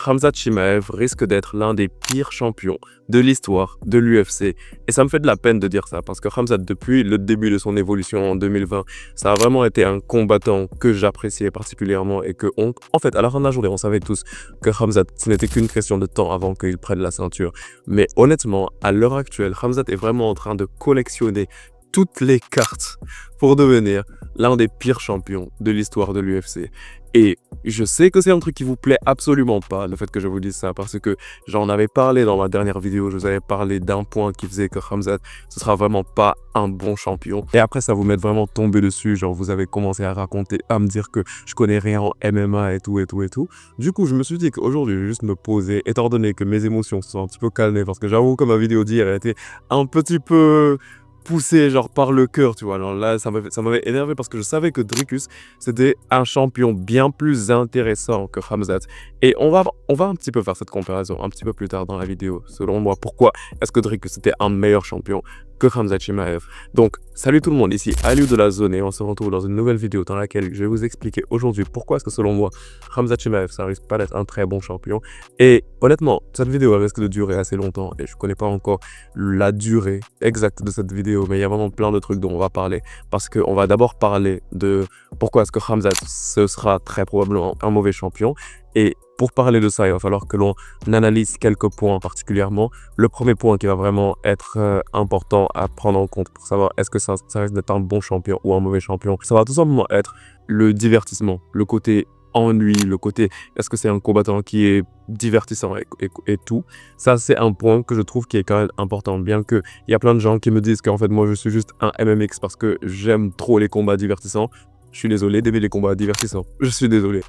Khamzat Chimaev risque d'être l'un des pires champions de l'histoire de l'UFC. Et ça me fait de la peine de dire ça, parce que Khamzat, depuis le début de son évolution en 2020, ça a vraiment été un combattant que j'appréciais particulièrement et que, en fait, à la fin de la journée, on savait tous que Khamzat, ce n'était qu'une question de temps avant qu'il prenne la ceinture. Mais honnêtement, à l'heure actuelle, Khamzat est vraiment en train de collectionner toutes les cartes pour devenir l'un des pires champions de l'histoire de l'UFC. Et je sais que c'est un truc qui vous plaît absolument pas, le fait que je vous dise ça, parce que j'en avais parlé dans ma dernière vidéo, je vous avais parlé d'un point qui faisait que Khamzat, ce sera vraiment pas un bon champion. Et après, ça vous met vraiment tombé dessus, genre vous avez commencé à raconter, à me dire que je connais rien en MMA et tout. Du coup, je me suis dit qu'aujourd'hui, je vais juste me poser, étant donné que mes émotions se sont un petit peu calmées, parce que j'avoue que ma vidéo d'hier a été un petit peu poussé genre par le cœur, tu vois. Alors là, ça m'avait énervé parce que je savais que Dricus, c'était un champion bien plus intéressant que Khamzat. Et on va un petit peu faire cette comparaison un petit peu plus tard dans la vidéo. Selon moi, pourquoi est-ce que Dricus était un meilleur champion que Khamzat Chimaev? Donc, salut tout le monde, ici Aliou de la Zone et on se retrouve dans une nouvelle vidéo dans laquelle je vais vous expliquer aujourd'hui pourquoi est-ce que selon moi, Khamzat Chimaev, ça risque pas d'être un très bon champion. Et honnêtement, cette vidéo elle risque de durer assez longtemps et je connais pas encore la durée exacte de cette vidéo, mais il y a vraiment plein de trucs dont on va parler parce qu'on va d'abord parler de pourquoi est-ce que Khamzat, ce sera très probablement un mauvais champion. Et pour parler de ça, il va falloir que l'on analyse quelques points particulièrement. Le premier point qui va vraiment être important à prendre en compte pour savoir est-ce que ça risque d'être un bon champion ou un mauvais champion, ça va tout simplement être le divertissement, le côté ennui, le côté est-ce que c'est un combattant qui est divertissant et tout. Ça, c'est un point que je trouve qui est quand même important, bien qu'il y a plein de gens qui me disent qu'en fait, moi, je suis juste un MMX parce que j'aime trop les combats divertissants. Je suis désolé d'aimer les combats divertissants. Je suis désolé.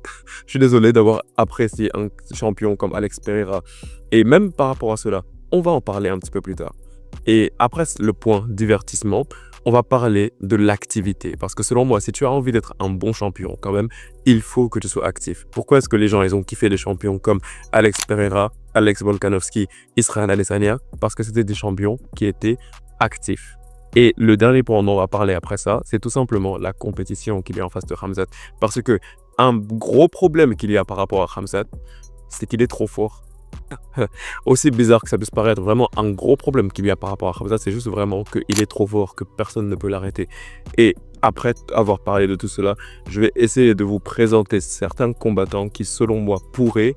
Je suis désolé d'avoir apprécié un champion comme Alex Pereira. Et même par rapport à cela, on va en parler un petit peu plus tard. Et après le point divertissement, on va parler de l'activité. Parce que selon moi, si tu as envie d'être un bon champion quand même, il faut que tu sois actif. Pourquoi est-ce que les gens ils ont kiffé des champions comme Alex Pereira, Alex Volkanovski, Israel Adesanya? Parce que c'était des champions qui étaient actifs. Et le dernier point dont on va parler après ça, c'est tout simplement la compétition qu'il y a en face de Khamzat. Parce que un gros problème qu'il y a par rapport à Khamzat, c'est qu'il est trop fort. Aussi bizarre que ça puisse paraître, vraiment un gros problème qu'il y a par rapport à Khamzat, c'est juste vraiment qu'il est trop fort, que personne ne peut l'arrêter. Et après avoir parlé de tout cela, je vais essayer de vous présenter certains combattants qui, selon moi, pourraient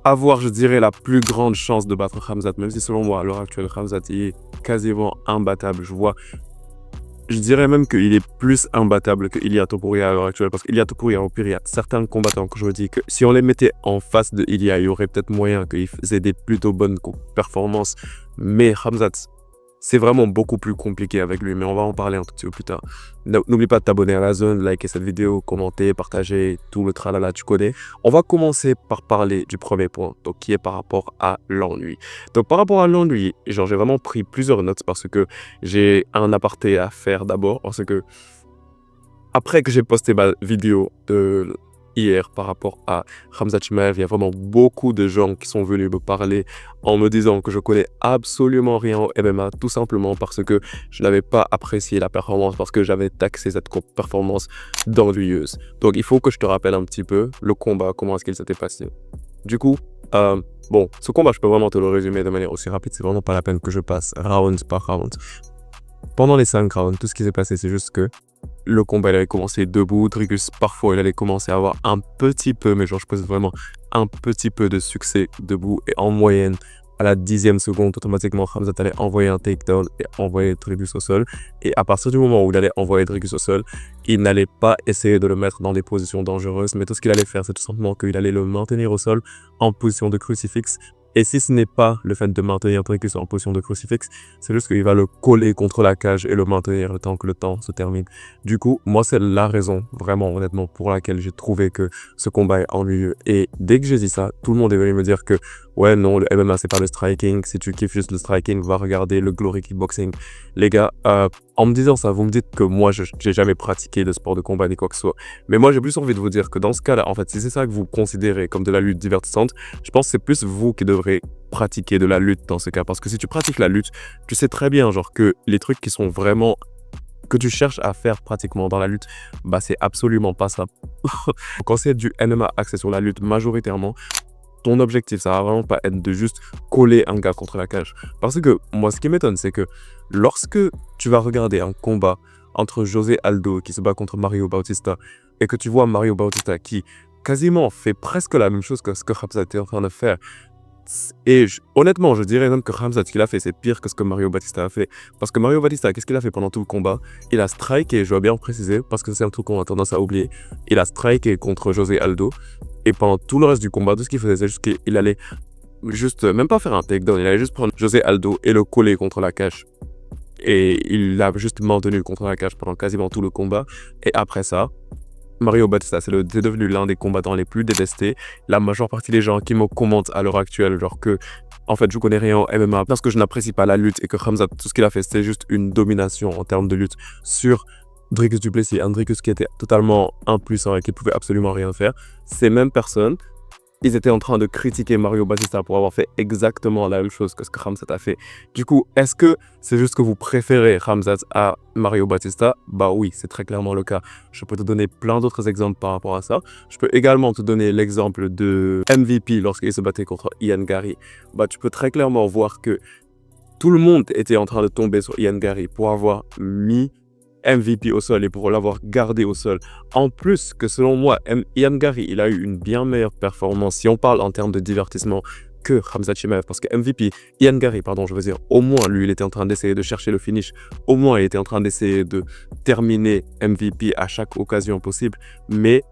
avoir, je dirais, la plus grande chance de battre Khamzat, même si selon moi, à l'heure actuelle, Khamzat est quasiment imbattable. Je dirais même qu'il est plus imbattable que Ilia Topuria à l'heure actuelle, parce qu'Ilia Topuria, au pire, il y a certains combattants que je me dis que si on les mettait en face de Ilia, il y aurait peut-être moyen qu'ils faisaient des plutôt bonnes performances, mais Khamzat, c'est vraiment beaucoup plus compliqué avec lui, mais on va en parler un tout petit peu plus tard. N'oublie pas de t'abonner à la zone, liker cette vidéo, commenter, partager, tout le tralala, tu connais. On va commencer par parler du premier point, donc qui est par rapport à l'ennui. Donc par rapport à l'ennui, genre j'ai vraiment pris plusieurs notes parce que j'ai un aparté à faire d'abord, parce que après que j'ai posté ma vidéo de hier par rapport à Khamzat Chimaev, il y a vraiment beaucoup de gens qui sont venus me parler en me disant que je connais absolument rien au MMA, tout simplement parce que je n'avais pas apprécié la performance, parce que j'avais taxé cette performance d'ennuyeuse. Donc il faut que je te rappelle un petit peu le combat, comment est-ce qu'il s'était passé. Du coup, bon, ce combat, je peux vraiment te le résumer de manière aussi rapide, c'est vraiment pas la peine que je passe round par round. Pendant les 5 rounds, tout ce qui s'est passé, c'est juste que le combat il allait commencer debout. Dricus, parfois, il allait commencer à avoir un petit peu, mais genre je pense vraiment un petit peu de succès debout. Et en moyenne, à la 10e seconde, automatiquement, Khamzat allait envoyer un takedown et envoyer Dricus au sol. Et à partir du moment où il allait envoyer Dricus au sol, il n'allait pas essayer de le mettre dans des positions dangereuses, mais tout ce qu'il allait faire, c'est tout simplement qu'il allait le maintenir au sol en position de crucifix. Et si ce n'est pas le fait de maintenir Dricus en position de crucifix, c'est juste qu'il va le coller contre la cage et le maintenir le temps que le temps se termine. Du coup, moi, c'est la raison, vraiment, honnêtement, pour laquelle j'ai trouvé que ce combat est ennuyeux. Et dès que j'ai dit ça, tout le monde est venu me dire que ouais, non, le MMA, c'est pas le striking. Si tu kiffes juste le striking, va regarder le Glory Kickboxing. Les gars, en me disant ça, vous me dites que moi, j'ai jamais pratiqué de sport de combat ni quoi que ce soit. Mais moi, j'ai plus envie de vous dire que dans ce cas-là, en fait, si c'est ça que vous considérez comme de la lutte divertissante, je pense que c'est plus vous qui devrez pratiquer de la lutte dans ce cas. Parce que si tu pratiques la lutte, tu sais très bien, genre, que les trucs qui sont vraiment que tu cherches à faire pratiquement dans la lutte, bah c'est absolument pas ça. Quand c'est du MMA axé sur la lutte majoritairement, ton objectif, ça va vraiment pas être de juste coller un gars contre la cage. Parce que moi, ce qui m'étonne, c'est que lorsque tu vas regarder un combat entre José Aldo qui se bat contre Mario Bautista et que tu vois Mario Bautista qui quasiment fait presque la même chose que ce que Khamzat était en train de faire. Et honnêtement, je dirais même que Khamzat, ce qu'il a fait, c'est pire que ce que Mario Bautista a fait. Parce que Mario Bautista, qu'est-ce qu'il a fait pendant tout le combat? Il a striké, je dois bien préciser, parce que c'est un truc qu'on a tendance à oublier. Il a striké contre José Aldo. Et pendant tout le reste du combat, tout ce qu'il faisait, c'est juste qu'il allait juste, même pas faire un takedown, il allait juste prendre José Aldo et le coller contre la cage. Et il l'a juste maintenu contre la cage pendant quasiment tout le combat. Et après ça, Mario Bautista, c'est devenu l'un des combattants les plus détestés. La majeure partie des gens qui me commentent à l'heure actuelle, genre que, en fait, je connais rien au MMA parce que je n'apprécie pas la lutte et que Khamzat, tout ce qu'il a fait, c'est juste une domination en termes de lutte sur Dricus du Plessis. Un Dricus qui était totalement impuissant et qui pouvait absolument rien faire. Ces mêmes personnes, ils étaient en train de critiquer Mario Bautista pour avoir fait exactement la même chose que ce que Khamzat a fait. Du coup, est-ce que c'est juste que vous préférez Khamzat à Mario Bautista? Bah oui, c'est très clairement le cas. Je peux te donner plein d'autres exemples par rapport à ça. Je peux également te donner l'exemple de MVP lorsqu'il se battait contre Ian Gary. Bah tu peux très clairement voir que tout le monde était en train de tomber sur Ian Gary pour avoir mis MVP au sol et pour l'avoir gardé au sol. En plus que selon moi, Ian Gary, il a eu une bien meilleure performance si on parle en termes de divertissement que Khamzat Chimaev. Parce que MVP, Ian Gary, pardon, je veux dire, au moins lui, il était en train d'essayer de chercher le finish. Au moins, il était en train d'essayer de terminer MVP à chaque occasion possible. Mais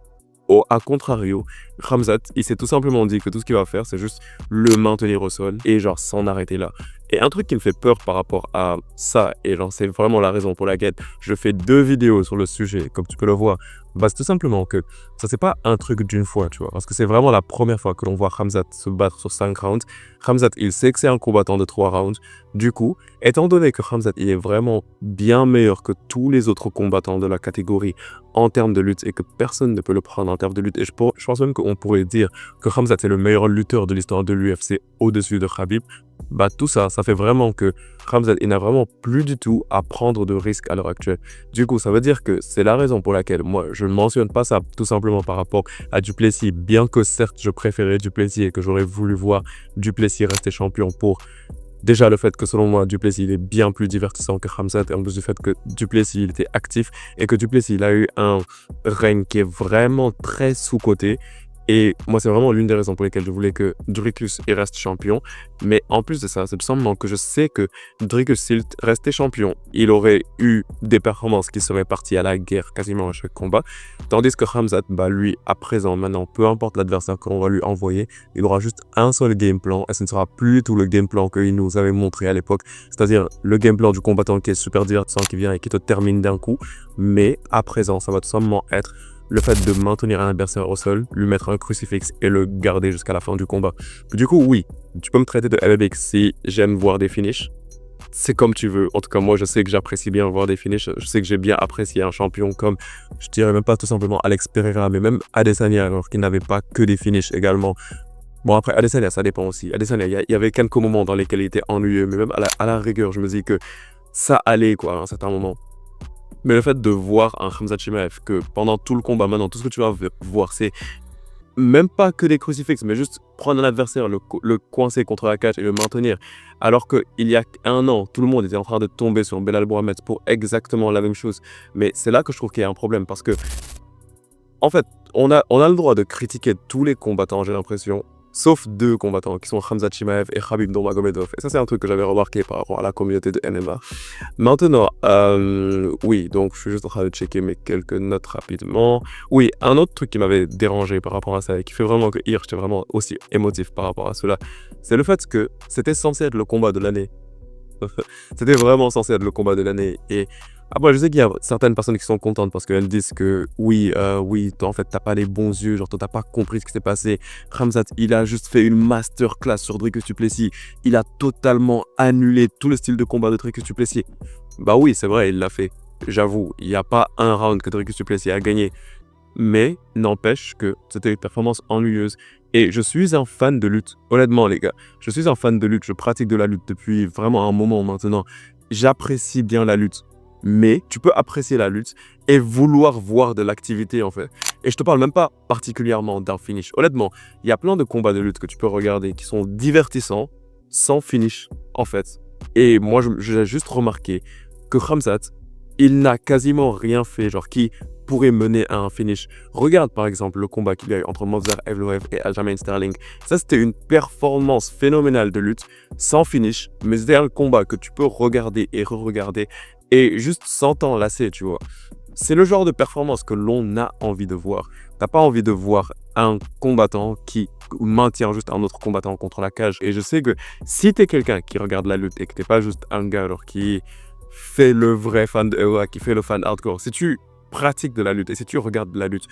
à contrario, Khamzat, il s'est tout simplement dit que tout ce qu'il va faire, c'est juste le maintenir au sol et genre s'en arrêter là. Et un truc qui me fait peur par rapport à ça, et genre c'est vraiment la raison pour laquelle je fais 2 vidéos sur le sujet, comme tu peux le voir, bah c'est tout simplement que ça c'est pas un truc d'une fois, tu vois, parce que c'est vraiment la première fois que l'on voit Khamzat se battre sur 5 rounds. Khamzat, il sait que c'est un combattant de 3 rounds. Du coup, étant donné que Khamzat, il est vraiment bien meilleur que tous les autres combattants de la catégorie en termes de lutte et que personne ne peut le prendre en termes de lutte, et je pense même qu'on pourrait dire que Khamzat est le meilleur lutteur de l'histoire de l'UFC au-dessus de Khabib, bah tout ça, ça fait vraiment que Khamzat, il n'a vraiment plus du tout à prendre de risques à l'heure actuelle. Du coup, ça veut dire que c'est la raison pour laquelle moi, je ne mentionne pas ça tout simplement par rapport à Du Plessis, bien que certes, je préférais Du Plessis et que j'aurais voulu voir Du Plessis rester champion pour déjà le fait que selon moi, Du Plessis, il est bien plus divertissant que Khamzat, et en plus du fait que Du Plessis, il était actif et que Du Plessis, il a eu un règne qui est vraiment très sous-coté. Et moi, c'est vraiment l'une des raisons pour lesquelles je voulais que Dricus il reste champion. Mais en plus de ça, c'est tout simplement que je sais que Dricus, s'il restait champion, il aurait eu des performances qui seraient parties à la guerre quasiment à chaque combat. Tandis que Khamzat, bah lui, à présent, maintenant, peu importe l'adversaire qu'on va lui envoyer, il aura juste un seul game plan et ce ne sera plus du tout le game plan qu'il nous avait montré à l'époque. C'est-à-dire le game plan du combattant qui est super divertissant, qui vient et qui te termine d'un coup. Mais à présent, ça va tout simplement être le fait de maintenir un adversaire au sol, lui mettre un crucifix et le garder jusqu'à la fin du combat. Du coup, oui, tu peux me traiter de MMX si j'aime voir des finishes. C'est comme tu veux. En tout cas, moi, je sais que j'apprécie bien voir des finishes. Je sais que j'ai bien apprécié un champion comme, je dirais même pas tout simplement Alex Pereira, mais même Adesanya, alors qu'il n'avait pas que des finishes également. Bon, après, Adesanya, ça dépend aussi. Adesanya, il y avait quelques moments dans lesquels il était ennuyeux, mais même à la rigueur, je me dis que ça allait, quoi, à un certain moment. Mais le fait de voir un Khamzat Chimaev, que pendant tout le combat, maintenant, tout ce que tu vas voir, c'est même pas que des crucifixes, mais juste prendre un adversaire, le coincer contre la cage et le maintenir. Alors qu'il y a un an, tout le monde était en train de tomber sur Belal Mohamed pour exactement la même chose. Mais c'est là que je trouve qu'il y a un problème, parce que, en fait, on a le droit de critiquer tous les combattants, j'ai l'impression, sauf 2 combattants qui sont Khamzat Chimaev et Khabib Nurmagomedov. Et ça, c'est un truc que j'avais remarqué par rapport à la communauté de MMA. Maintenant, oui, donc je suis juste en train de checker mes quelques notes rapidement. Oui, un autre truc qui m'avait dérangé par rapport à ça et qui fait vraiment que hier, j'étais vraiment aussi émotif par rapport à cela, c'est le fait que c'était censé être le combat de l'année. C'était vraiment censé être le combat de l'année. Et après, je sais qu'il y a certaines personnes qui sont contentes parce qu'elles disent que oui, toi, en fait, t'as pas les bons yeux, genre toi, t'as pas compris ce qui s'est passé. Khamzat, il a juste fait une masterclass sur Dricus du Plessis. Il a totalement annulé tout le style de combat de Dricus du Plessis. Bah oui, c'est vrai, il l'a fait. J'avoue, il n'y a pas un round que Dricus du Plessis a gagné. Mais n'empêche que c'était une performance ennuyeuse. Et je suis un fan de lutte. Honnêtement, les gars, je suis un fan de lutte. Je pratique de la lutte depuis vraiment un moment maintenant. J'apprécie bien la lutte. Mais tu peux apprécier la lutte et vouloir voir de l'activité en fait. Et je te parle même pas particulièrement d'un finish. Honnêtement, il y a plein de combats de lutte que tu peux regarder qui sont divertissants sans finish en fait. Et moi, j'ai juste remarqué que Khamzat, il n'a quasiment rien fait, genre qui pourrait mener à un finish. Regarde par exemple le combat qu'il y a eu entre Movsar Evloev et Aljamain Sterling. Ça, c'était une performance phénoménale de lutte, sans finish, mais c'était un combat que tu peux regarder et re-regarder et juste sans t'en lasser, tu vois. C'est le genre de performance que l'on a envie de voir. T'as pas envie de voir un combattant qui maintient juste un autre combattant contre la cage. Et je sais que si t'es quelqu'un qui regarde la lutte et que t'es pas juste un gars alors, qui fait le vrai fan de EOA, qui fait le fan hardcore, si tu pratiques de la lutte et si tu regardes de la lutte,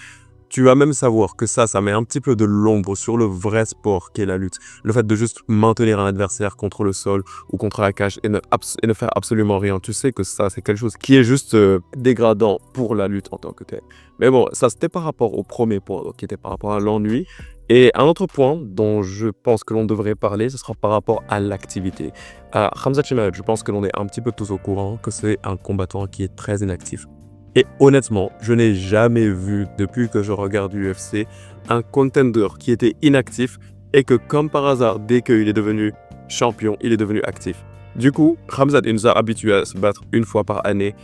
tu vas même savoir que ça met un petit peu de l'ombre sur le vrai sport qu'est la lutte. Le fait de juste maintenir un adversaire contre le sol ou contre la cage et ne faire absolument rien. Tu sais que ça, c'est quelque chose qui est juste dégradant pour la lutte en tant que tel. Mais bon, ça, c'était par rapport au premier point, donc, qui était par rapport à l'ennui. Et un autre point dont je pense que l'on devrait parler, ce sera par rapport à l'activité. Khamzat Chimaev, je pense que l'on est un petit peu tous au courant que c'est un combattant qui est très inactif. Et honnêtement, je n'ai jamais vu, depuis que je regarde l'UFC, un contender qui était inactif et que, comme par hasard, dès qu'il est devenu champion, il est devenu actif. Du coup, Khamzat nous a habitués à se battre une fois par année.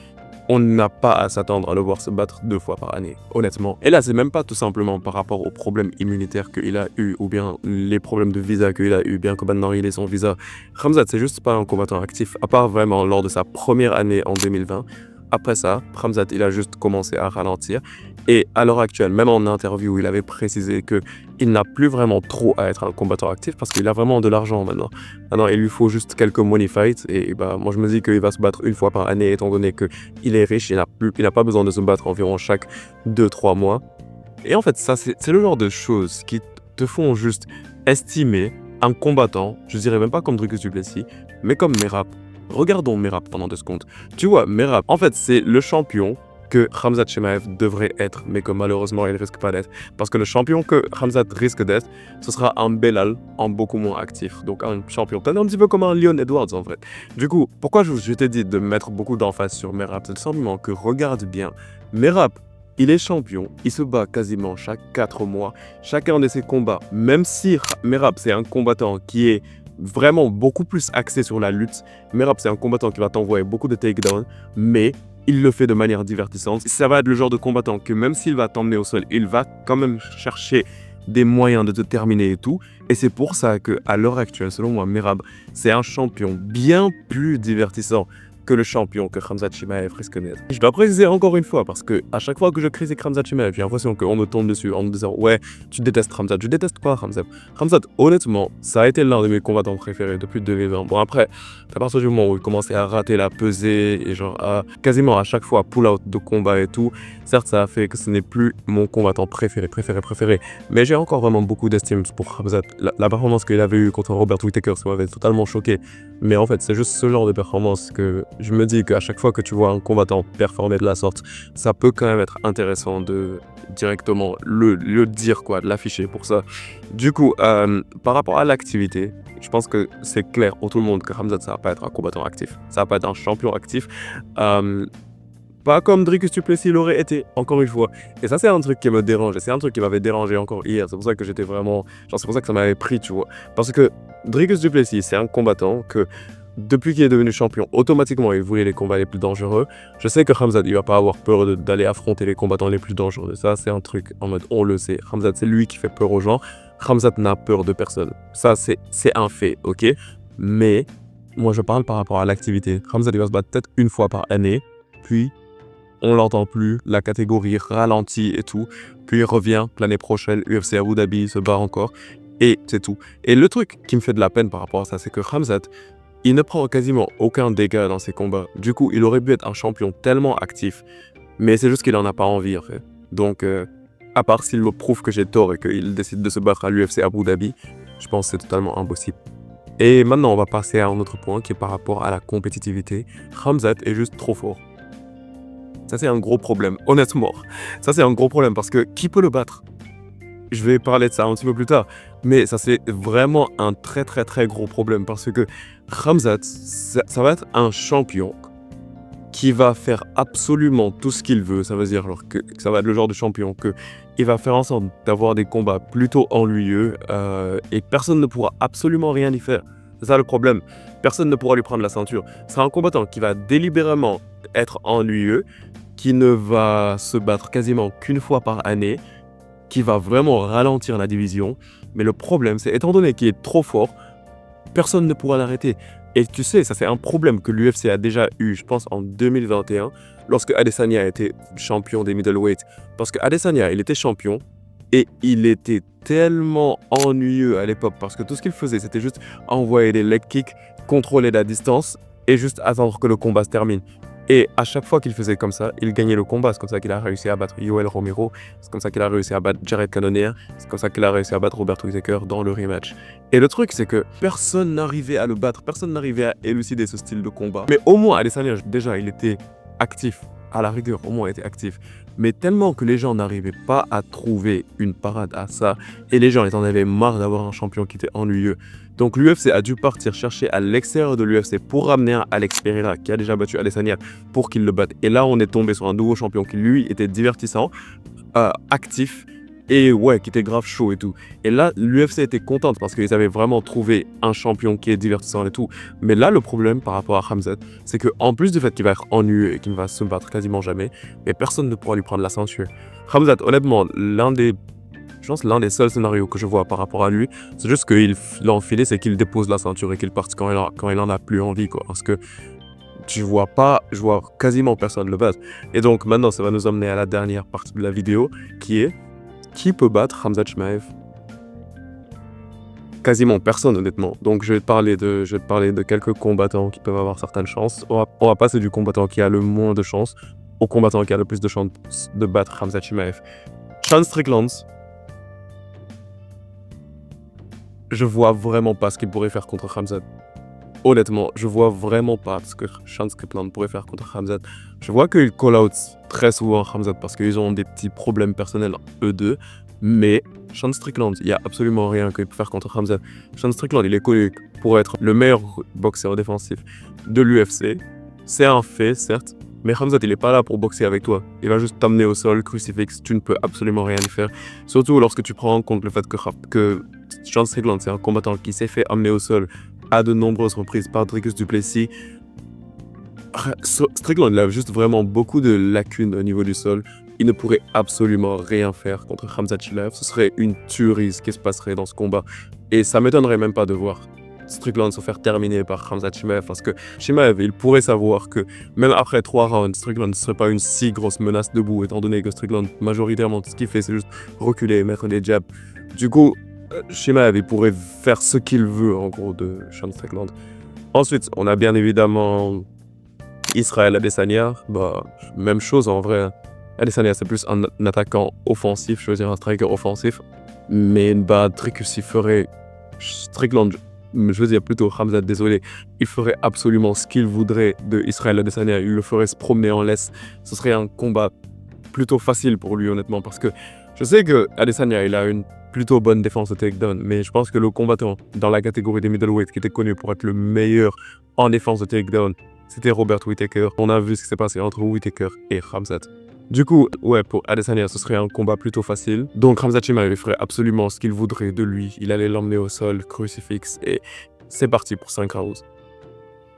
On n'a pas à s'attendre à le voir se battre 2 fois par année, honnêtement. Et là, c'est même pas tout simplement par rapport aux problèmes immunitaires qu'il a eu ou bien les problèmes de visa qu'il a eu, bien que maintenant il ait son visa. Khamzat, c'est juste pas un combattant actif, à part vraiment lors de sa première année en 2020. Après ça, Khamzat, il a juste commencé à ralentir. Et à l'heure actuelle, même en interview, il avait précisé qu'il n'a plus vraiment trop à être un combattant actif parce qu'il a vraiment de l'argent maintenant. Maintenant, il lui faut juste quelques money fights. Et bah, moi, je me dis qu'il va se battre une fois par année, étant donné qu'il est riche. Il n'a pas besoin de se battre environ chaque 2-3 mois. Et en fait, ça, c'est le genre de choses qui te font juste estimer un combattant, je dirais même pas comme Dricus du Plessis, mais comme Merab. Regardons Merab pendant 2 secondes. Tu vois, Merab, en fait, c'est le champion que Khamzat Chimaev devrait être, mais que malheureusement, il ne risque pas d'être. Parce que le champion que Khamzat risque d'être, ce sera un Belal en beaucoup moins actif. Donc un champion, peut-être un petit peu comme un Leon Edwards en fait. Du coup, pourquoi je t'ai dit de mettre beaucoup d'emphase sur Merab? C'est tout simplement que regarde bien. Merab, il est champion, il se bat quasiment chaque 4 mois. Chacun de ses combats, même si Merab, c'est un combattant qui est vraiment beaucoup plus axé sur la lutte. Merab, c'est un combattant qui va t'envoyer beaucoup de takedowns, mais il le fait de manière divertissante. Ça va être le genre de combattant que même s'il va t'emmener au sol, il va quand même chercher des moyens de te terminer et tout. Et c'est pour ça qu'à l'heure actuelle, selon moi, Merab, c'est un champion bien plus divertissant que le champion que Khamzat Chimaev risque d'être. Je dois préciser encore une fois, parce que à chaque fois que je critique Khamzat Chimaev, j'ai l'impression qu'on me tombe dessus en me disant « Ouais, tu détestes Khamzat ». Je déteste pas Khamzat. Khamzat, honnêtement, ça a été l'un de mes combattants préférés depuis 2020. Bon après, à partir du moment où il commençait à rater la pesée et genre quasiment à chaque fois pull-out de combat et tout, certes ça a fait que ce n'est plus mon combattant préféré. Mais j'ai encore vraiment beaucoup d'estime pour Khamzat. La performance qu'il avait eue contre Robert Whittaker, ça m'avait totalement choqué. Mais en fait, c'est juste ce genre de performance que je me dis qu'à chaque fois que tu vois un combattant performer de la sorte, ça peut quand même être intéressant de directement le dire, quoi, de l'afficher pour ça. Du coup, par rapport à l'activité, je pense que c'est clair pour tout le monde que Khamzat, ça va pas être un combattant actif. Ça va pas être un champion actif. Pas comme Dricus du Plessis l'aurait été, encore une fois. Et ça, c'est un truc qui me dérange. Et c'est un truc qui m'avait dérangé encore hier. C'est pour ça que j'étais vraiment... Genre, c'est pour ça que ça m'avait pris, tu vois. Parce que Dricus du Plessis, c'est un combattant que, depuis qu'il est devenu champion, automatiquement, il voulait les combats les plus dangereux. Je sais que Khamzat, il va pas avoir peur d'aller affronter les combattants les plus dangereux. Ça, c'est un truc en mode, on le sait. Khamzat, c'est lui qui fait peur aux gens. Khamzat n'a peur de personne. Ça, c'est un fait, ok? Mais, moi, je parle par rapport à l'activité. Khamzat, il va se battre peut-être une fois par année. Puis, on l'entend plus, la catégorie ralentit et tout. Puis il revient l'année prochaine, UFC Abu Dhabi, il se bat encore. Et c'est tout. Et le truc qui me fait de la peine par rapport à ça, c'est que Khamzat, il ne prend quasiment aucun dégât dans ses combats. Du coup, il aurait pu être un champion tellement actif. Mais c'est juste qu'il en a pas envie, en fait. Donc, à part s'il me prouve que j'ai tort et qu'il décide de se battre à l'UFC Abu Dhabi, je pense que c'est totalement impossible. Et maintenant, on va passer à un autre point qui est par rapport à la compétitivité. Khamzat est juste trop fort. Ça, c'est un gros problème, honnêtement. Ça, c'est un gros problème parce que qui peut le battre? Je vais parler de ça un petit peu plus tard. Mais ça, c'est vraiment un très, très gros problème parce que Khamzat, ça va être un champion qui va faire absolument tout ce qu'il veut. Ça veut dire alors, que ça va être le genre de champion qu'il va faire en sorte d'avoir des combats plutôt ennuyeux et personne ne pourra absolument rien y faire. C'est ça le problème. Personne ne pourra lui prendre la ceinture. C'est un combattant qui va délibérément être ennuyeux, qui ne va se battre quasiment qu'une fois par année, qui va vraiment ralentir la division. Mais le problème, c'est étant donné qu'il est trop fort, personne ne pourra l'arrêter. Et tu sais, ça c'est un problème que l'UFC a déjà eu, je pense, en 2021, lorsque Adesanya était champion des middleweight. Parce que Adesanya, il était champion et il était tellement ennuyeux à l'époque parce que tout ce qu'il faisait, c'était juste envoyer des leg kicks, contrôler la distance et juste attendre que le combat se termine. Et à chaque fois qu'il faisait comme ça, il gagnait le combat. C'est comme ça qu'il a réussi à battre Yoel Romero. C'est comme ça qu'il a réussi à battre Jared Cannonier. C'est comme ça qu'il a réussi à battre Robert Whittaker dans le rematch. Et le truc, c'est que personne n'arrivait à le battre. Personne n'arrivait à élucider ce style de combat. Mais au moins, Adesanya, déjà, il était actif. À la rigueur, au moins, il était actif. Mais tellement que les gens n'arrivaient pas à trouver une parade à ça. Et les gens, ils en avaient marre d'avoir un champion qui était ennuyeux. Donc l'UFC a dû partir chercher à l'extérieur de l'UFC pour ramener un Alex Pereira qui a déjà battu Adesanya pour qu'il le batte. Et là, on est tombé sur un nouveau champion qui, lui, était divertissant, actif et ouais, qui était grave chaud et tout. Et là, l'UFC était contente parce qu'ils avaient vraiment trouvé un champion qui est divertissant et tout. Mais là, le problème par rapport à Khamzat, c'est qu'en plus du fait qu'il va être ennuyeux et qu'il va se battre quasiment jamais, mais personne ne pourra lui prendre la ceinture. Khamzat, honnêtement, l'un des seuls scénarios que je vois par rapport à lui, c'est juste qu'il l'a enfilé, c'est qu'il dépose la ceinture et qu'il parte quand il en a plus envie, quoi. Parce que je vois quasiment personne le battre. Et donc maintenant, ça va nous emmener à la dernière partie de la vidéo, qui est qui peut battre Khamzat Chimaev? Quasiment personne, honnêtement. Donc je vais te parler de quelques combattants qui peuvent avoir certaines chances. On va passer du combattant qui a le moins de chances au combattant qui a le plus de chances de battre Khamzat Chimaev. Sean Strickland. Je vois vraiment pas ce qu'il pourrait faire contre Khamzat. Honnêtement, je vois vraiment pas ce que Sean Strickland pourrait faire contre Khamzat. Je vois qu'ils call out très souvent Khamzat parce qu'ils ont des petits problèmes personnels, eux deux. Mais Sean Strickland, il n'y a absolument rien qu'il peut faire contre Khamzat. Sean Strickland, il est connu pour être le meilleur boxeur défensif de l'UFC. C'est un fait, certes. Mais Khamzat, il n'est pas là pour boxer avec toi. Il va juste t'amener au sol, crucifix, tu ne peux absolument rien y faire. Surtout lorsque tu prends en compte le fait que Sean Strickland, c'est un combattant qui s'est fait amener au sol à de nombreuses reprises par Dricus du Plessis. Strickland, il a juste vraiment beaucoup de lacunes au niveau du sol. Il ne pourrait absolument rien faire contre Khamzat Chimaev. Ce serait une tuerie ce qui se passerait dans ce combat. Et ça m'étonnerait même pas de voir Strickland se faire terminer par Khamzat Chimaev parce que Chimaev, il pourrait savoir que même après 3 rounds, Strickland ne serait pas une si grosse menace debout, étant donné que Strickland, majoritairement, tout ce qu'il fait, c'est juste reculer et mettre des jabs. Du coup, Chimaev, il pourrait faire ce qu'il veut, en gros, de Sean Strickland. Ensuite, on a bien évidemment Israel Adesanya. Même chose en vrai. Adesanya, c'est plus un attaquant offensif, je veux dire un striker offensif. Mais Dricus, il ferait Strickland, je veux dire plutôt Khamzat, désolé, il ferait absolument ce qu'il voudrait de Israel Adesanya. Il le ferait se promener en laisse. Ce serait un combat plutôt facile pour lui, honnêtement, parce que je sais que Adesanya, il a une plutôt bonne défense de takedown, mais je pense que le combattant dans la catégorie des middleweight qui était connu pour être le meilleur en défense de takedown, c'était Robert Whittaker. On a vu ce qui s'est passé entre Whittaker et Khamzat. Du coup, ouais, pour Adesanya, ce serait un combat plutôt facile. Donc Khamzat Chimaev, il ferait absolument ce qu'il voudrait de lui. Il allait l'emmener au sol, crucifix, et c'est parti pour 5 rounds.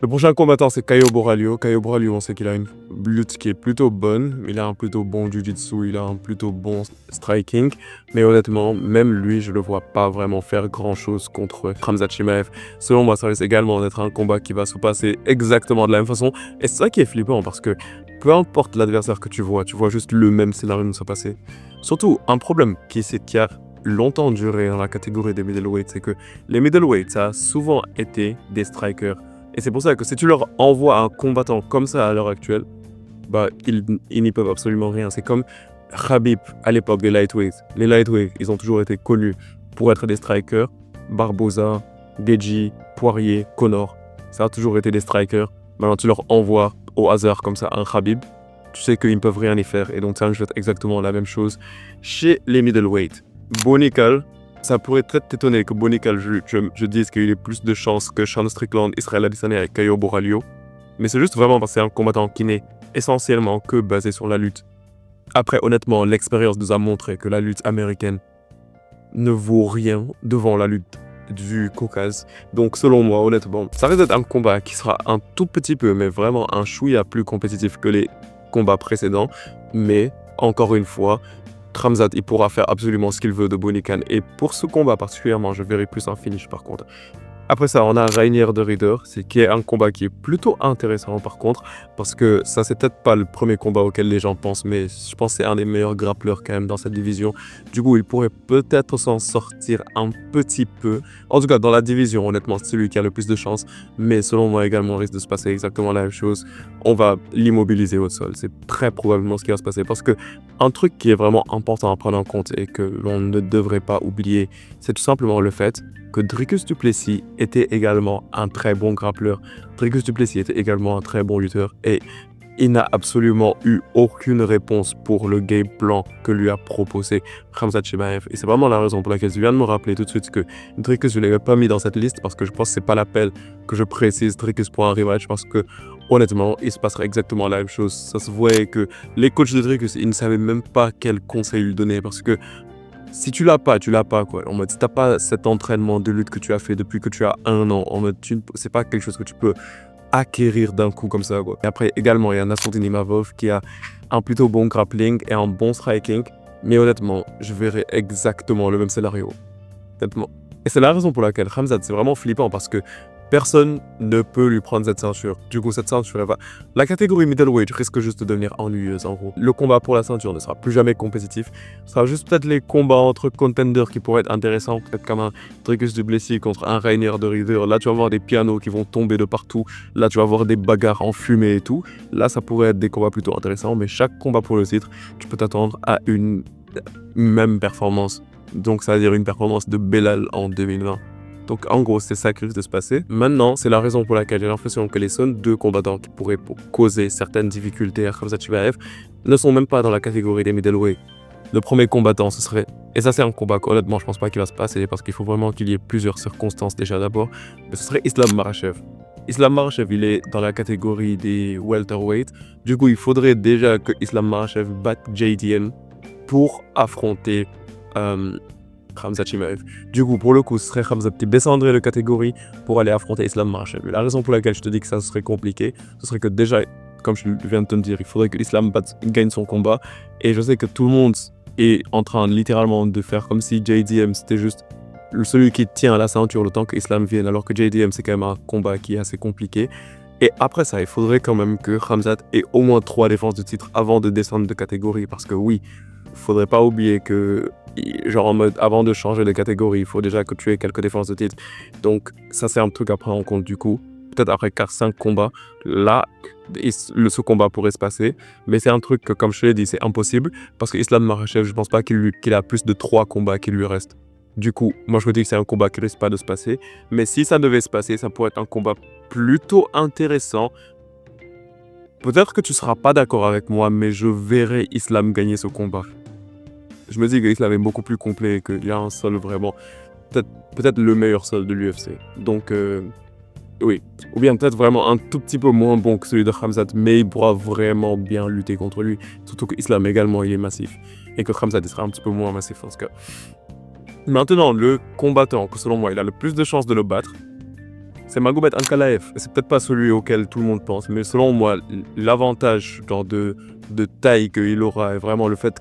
Le prochain combattant, c'est Caio Borralho. Caio Borralho, on sait qu'il a une lutte qui est plutôt bonne. Il a un plutôt bon jiu-jitsu, il a un plutôt bon striking. Mais honnêtement, même lui, je le vois pas vraiment faire grand-chose contre Khamzat Chimaev. Selon moi, ça risque également d'être un combat qui va se passer exactement de la même façon. Et c'est ça qui est flippant, parce que peu importe l'adversaire que tu vois juste le même scénario se passer. Surtout, un problème qui a longtemps duré dans la catégorie des middleweight, c'est que les middleweight, ça a souvent été des strikers. Et c'est pour ça que si tu leur envoies un combattant comme ça à l'heure actuelle, ils n'y peuvent absolument rien. C'est comme Khabib à l'époque des lightweights. Les lightweights, ils ont toujours été connus pour être des strikers. Barboza, Deji, Poirier, Conor, ça a toujours été des strikers. Maintenant, tu leur envoies au hasard comme ça un Khabib, tu sais qu'ils ne peuvent rien y faire. Et donc ça, je vais être exactement la même chose chez les middleweight. Bonical, ça pourrait très t'étonner que Bonical, je dise qu'il ait plus de chances que Sean Strickland, Israel Adesanya et Caio Borralho. Mais c'est juste vraiment parce que c'est un combattant qui n'est essentiellement que basé sur la lutte. Après, honnêtement, l'expérience nous a montré que la lutte américaine ne vaut rien devant la lutte du Caucase. Donc, selon moi, honnêtement, ça risque d'être un combat qui sera un tout petit peu, mais vraiment un chouïa plus compétitif que les combats précédents. Mais, encore une fois, Khamzat, il pourra faire absolument ce qu'il veut de Bonican. Et pour ce combat particulièrement, je verrai plus un finish par contre. Après ça, on a Rainier de Rieder, c'est qui est un combat qui est plutôt intéressant par contre, parce que ça c'est peut-être pas le premier combat auquel les gens pensent, mais je pense que c'est un des meilleurs grappleurs quand même dans cette division. Du coup, il pourrait peut-être s'en sortir un petit peu. En tout cas, dans la division, honnêtement, c'est celui qui a le plus de chance, mais selon moi également, il risque de se passer exactement la même chose. On va l'immobiliser au sol, c'est très probablement ce qui va se passer, parce que un truc qui est vraiment important à prendre en compte et que l'on ne devrait pas oublier, c'est tout simplement le fait que Dricus du Plessis était également un très bon grappleur. Dricus du Plessis était également un très bon lutteur et il n'a absolument eu aucune réponse pour le game plan que lui a proposé Khamzat Chimaev. Et c'est vraiment la raison pour laquelle je viens de me rappeler tout de suite que Dricus, je ne l'avais pas mis dans cette liste parce que je pense que c'est pas l'appel que je précise Dricus pour un rematch parce que honnêtement, il se passerait exactement la même chose. Ça se voyait que les coachs de Dricus, ils ne savaient même pas quel conseil lui donner parce que si tu l'as pas, tu l'as pas, quoi. En mode, si t'as pas cet entraînement de lutte que tu as fait depuis que tu as 1 an, en mode, c'est pas quelque chose que tu peux acquérir d'un coup comme ça, quoi. Et après, également, il y a Nassourdine Imavov qui a un plutôt bon grappling et un bon striking. Mais honnêtement, je verrais exactement le même scénario. Honnêtement. Et c'est la raison pour laquelle Khamzat, c'est vraiment flippant parce que personne ne peut lui prendre cette ceinture. Du coup, cette ceinture, elle va... La catégorie middleweight risque juste de devenir ennuyeuse, en gros. Le combat pour la ceinture ne sera plus jamais compétitif. Ce sera juste peut-être les combats entre contenders qui pourraient être intéressants. Peut-être comme un Dricus du Plessis contre un Rainier de Rieder. Là, tu vas voir des pianos qui vont tomber de partout. Là, tu vas voir des bagarres en fumée et tout. Là, ça pourrait être des combats plutôt intéressants. Mais chaque combat pour le titre, tu peux t'attendre à une même performance. Donc, ça veut dire une performance de Belal en 2020. Donc en gros, c'est ça qui risque de se passer. Maintenant, c'est la raison pour laquelle j'ai l'impression que les seuls 2 combattants qui pourraient causer certaines difficultés à Khamzat Chimaev ne sont même pas dans la catégorie des middleweight. Le premier combattant, ce serait... Et ça, c'est un combat qu'honnêtement, je pense pas qu'il va se passer parce qu'il faut vraiment qu'il y ait plusieurs circonstances déjà d'abord. Mais ce serait Islam Makhachev. Islam Makhachev, il est dans la catégorie des welterweight. Du coup, il faudrait déjà que Islam Makhachev batte JDM pour affronter... Khamzat Chimaev. Du coup, pour le coup, ce serait Khamzat qui descendrait de catégorie pour aller affronter Islam Makhachev. La raison pour laquelle je te dis que ça serait compliqué, ce serait que déjà, comme je viens de te le dire, il faudrait que l'Islam gagne son combat. Et je sais que tout le monde est en train littéralement de faire comme si JDM c'était juste celui qui tient la ceinture le temps que Islam vienne, alors que JDM c'est quand même un combat qui est assez compliqué. Et après ça, il faudrait quand même que Khamzat ait au moins 3 défenses de titre avant de descendre de catégorie. Parce que oui, faudrait pas oublier que, genre en mode, avant de changer de catégorie, il faut déjà que tu aies quelques défenses de titre. Donc ça, c'est un truc à prendre en compte du coup. Peut-être après 4-5 combats, là, ce combat pourrait se passer. Mais c'est un truc que, comme je te l'ai dit, c'est impossible. Parce que Islam Makhachev, je pense pas qu'il a plus de 3 combats qui lui restent. Du coup, moi je me dis que c'est un combat qui risque pas de se passer. Mais si ça devait se passer, ça pourrait être un combat plutôt intéressant. Peut-être que tu seras pas d'accord avec moi, mais je verrai Islam gagner ce combat. Je me dis que Islam est beaucoup plus complet et qu'il y a un sol vraiment... Peut-être le meilleur sol de l'UFC. Donc, oui. Ou bien peut-être vraiment un tout petit peu moins bon que celui de Khamzat, mais il pourra vraiment bien lutter contre lui. Surtout que Islam également, il est massif. Et que Khamzat, il sera un petit peu moins massif en ce cas. Maintenant, le combattant que selon moi, il a le plus de chances de le battre, c'est Magomed Ankalaev. C'est peut-être pas celui auquel tout le monde pense, mais selon moi, l'avantage de taille qu'il aura est vraiment le fait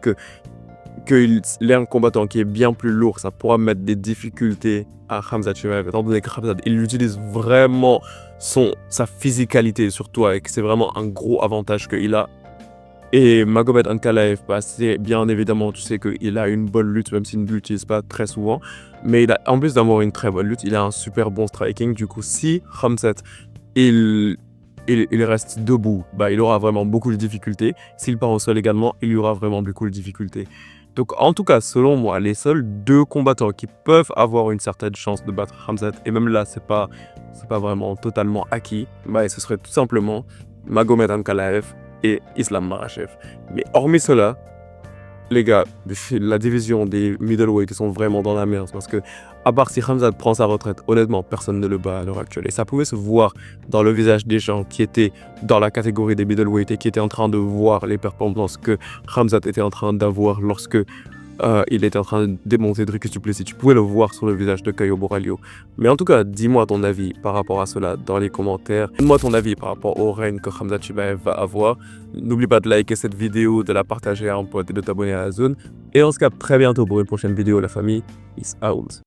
qu'il est un combattant qui est bien plus lourd. Ça pourra mettre des difficultés à Khamzat Chimaev, étant donné que Khamzat, il utilise vraiment sa physicalité sur toi et que c'est vraiment un gros avantage qu'il a. Et Magomed Ankalaev, c'est bien évidemment, tu sais qu'il a une bonne lutte, même s'il ne l'utilise pas très souvent. Mais en plus d'avoir une très bonne lutte, il a un super bon striking. Du coup, si Khamzat, il reste debout, il aura vraiment beaucoup de difficultés. S'il part au sol également, il y aura vraiment beaucoup de difficultés. Donc en tout cas, selon moi, les seuls 2 combattants qui peuvent avoir une certaine chance de battre Khamzat, et même là, c'est pas vraiment totalement acquis, ce serait tout simplement Magomed Ankalaev et Islam Makhachev. Mais hormis cela, les gars, la division des middleweight, ils sont vraiment dans la merde parce que, à part si Khamzat prend sa retraite, honnêtement, personne ne le bat à l'heure actuelle. Et ça pouvait se voir dans le visage des gens qui étaient dans la catégorie des middleweight et qui étaient en train de voir les performances que Khamzat était en train d'avoir lorsque il était en train de démonter Dricus du Plessis. Tu pouvais le voir sur le visage de Caio Borralho. Mais en tout cas, dis-moi ton avis par rapport à cela dans les commentaires. Donne-moi ton avis par rapport au règne que Khamzat Chimaev va avoir. N'oublie pas de liker cette vidéo, de la partager à un pote et de t'abonner à la zone. Et on se capte très bientôt pour une prochaine vidéo, la famille. Peace out.